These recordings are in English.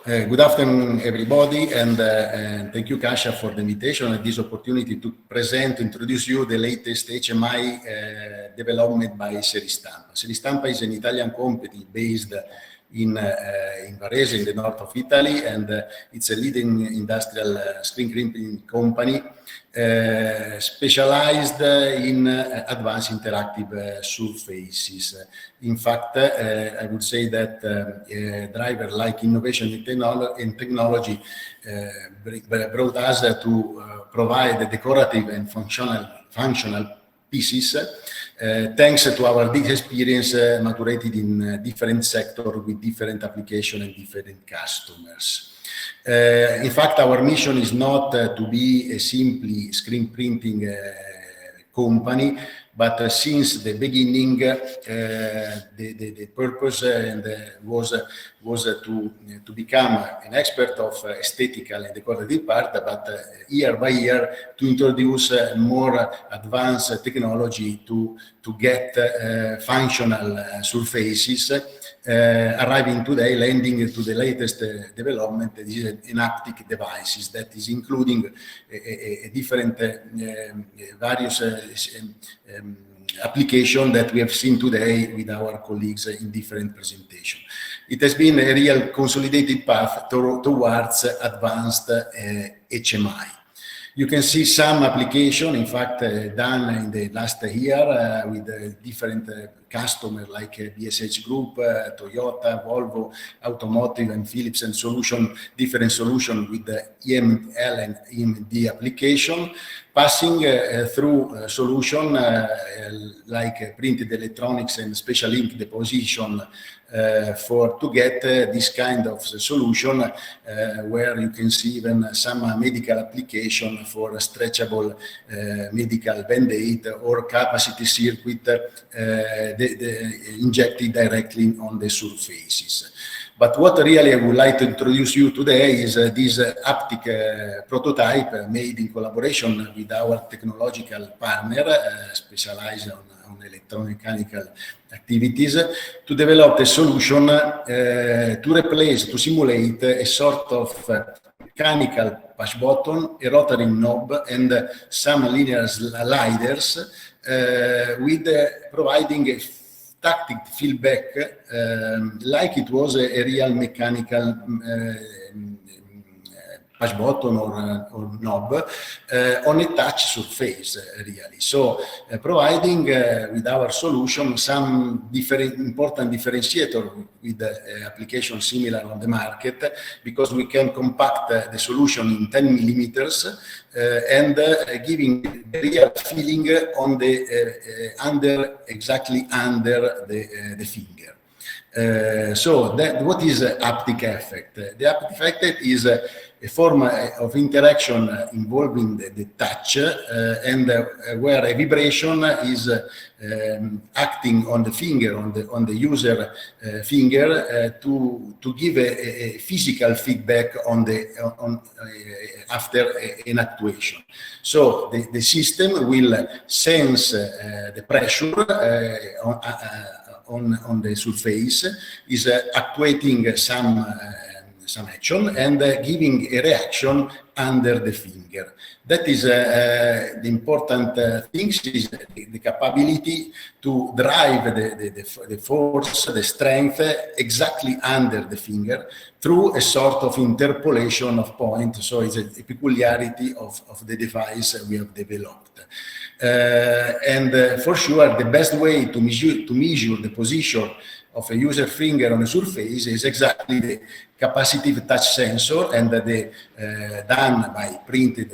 Good afternoon, everybody, and thank you, Kasia, for the invitation and this opportunity to introduce you the latest HMI development by Seristampa. Seristampa is an Italian company based in Varese, in the north of Italy, and it's a leading industrial screen printing company specialized in advanced interactive surfaces. In fact, I would say that a driver like innovation in technology brought us to provide decorative and functional pieces, thanks to our big experience maturated in different sectors with different applications and different customers. In fact, our mission is not to be a simply screen printing company, but since the beginning, the purpose was to become an expert of aesthetical and decorative part, but year by year to introduce more advanced technology to get functional surfaces, arriving today, landing to the latest development, that is an Haptic devices that is including a different various application that we have seen today with our colleagues in different presentations. It has been a real consolidated path towards advanced HMI. You can see some application, in fact, done in the last year with different customers like BSH Group, Toyota, Volvo, Automotive, and Philips, and different solutions with the EML and EMD application, passing through solution like printed electronics and special ink deposition to get this kind of solution where you can see even some medical application for stretchable medical band-aid or capacitive circuit injected directly on the surfaces. But what really I would like to introduce you today is this Haptic prototype made in collaboration with our technological partner specialized on electromechanical activities, to develop a solution to simulate a sort of mechanical push button, a rotary knob, and some linear sliders with providing a tactic feedback like it was a real mechanical push button or knob on a touch surface, really. So providing with our solution some important differentiator with application similar on the market, because we can compact the solution in 10 millimeters and giving the real feeling on the exactly under the finger. So what is Haptic effect? The Haptic effect is a form of interaction involving the touch and where a vibration is acting on the finger, on the user finger to give a physical feedback after an actuation. So the system will sense the pressure on the surface, is actuating some action and giving a reaction under the finger. That is the important thing, is the capability to drive the force, the strength exactly under the finger through a sort of interpolation of point. So it's a peculiarity of the device we have developed. And for sure, the best way to measure the position of a user finger on a surface is exactly the capacitive touch sensor, and done by printed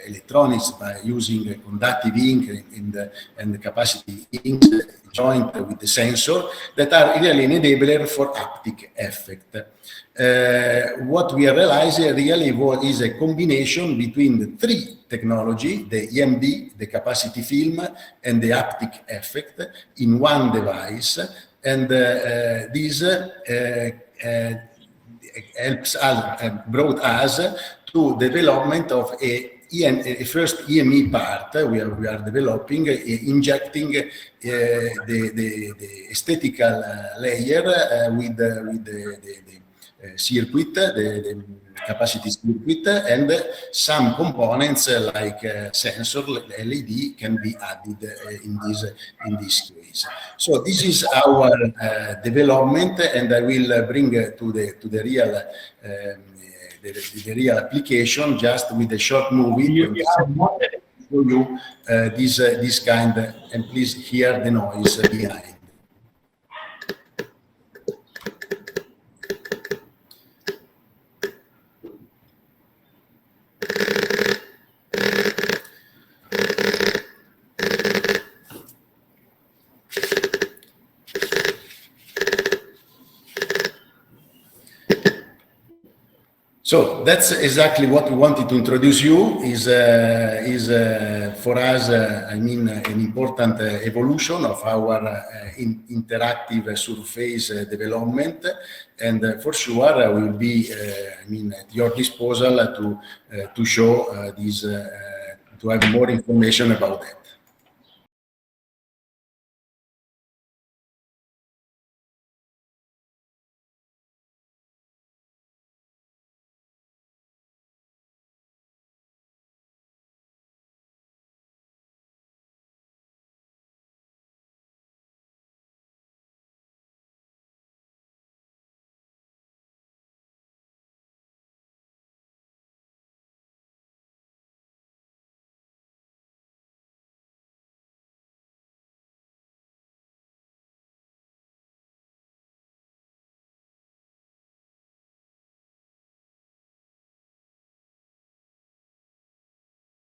electronics by using conductive ink and the capacitive ink joint with the sensor, that are really an enabler for Haptic effect. What we are realizing really is a combination between the three technology, the EMD, the capacitive film, and the Haptic effect in one device. And this brought us to development of a first EME part. We are developing, injecting the aesthetical layer with the circuit, the capacitive circuit, and some components like sensor LED can be added in this case. So this is our development, and I will bring to the real the real application just with a short movie to show you this kind, and please hear the noise behind. So that's exactly what we wanted to introduce you. Is for us, I mean, an important evolution of our interactive surface development, and for sure will be, I mean, at your disposal to show this, to have more information about that.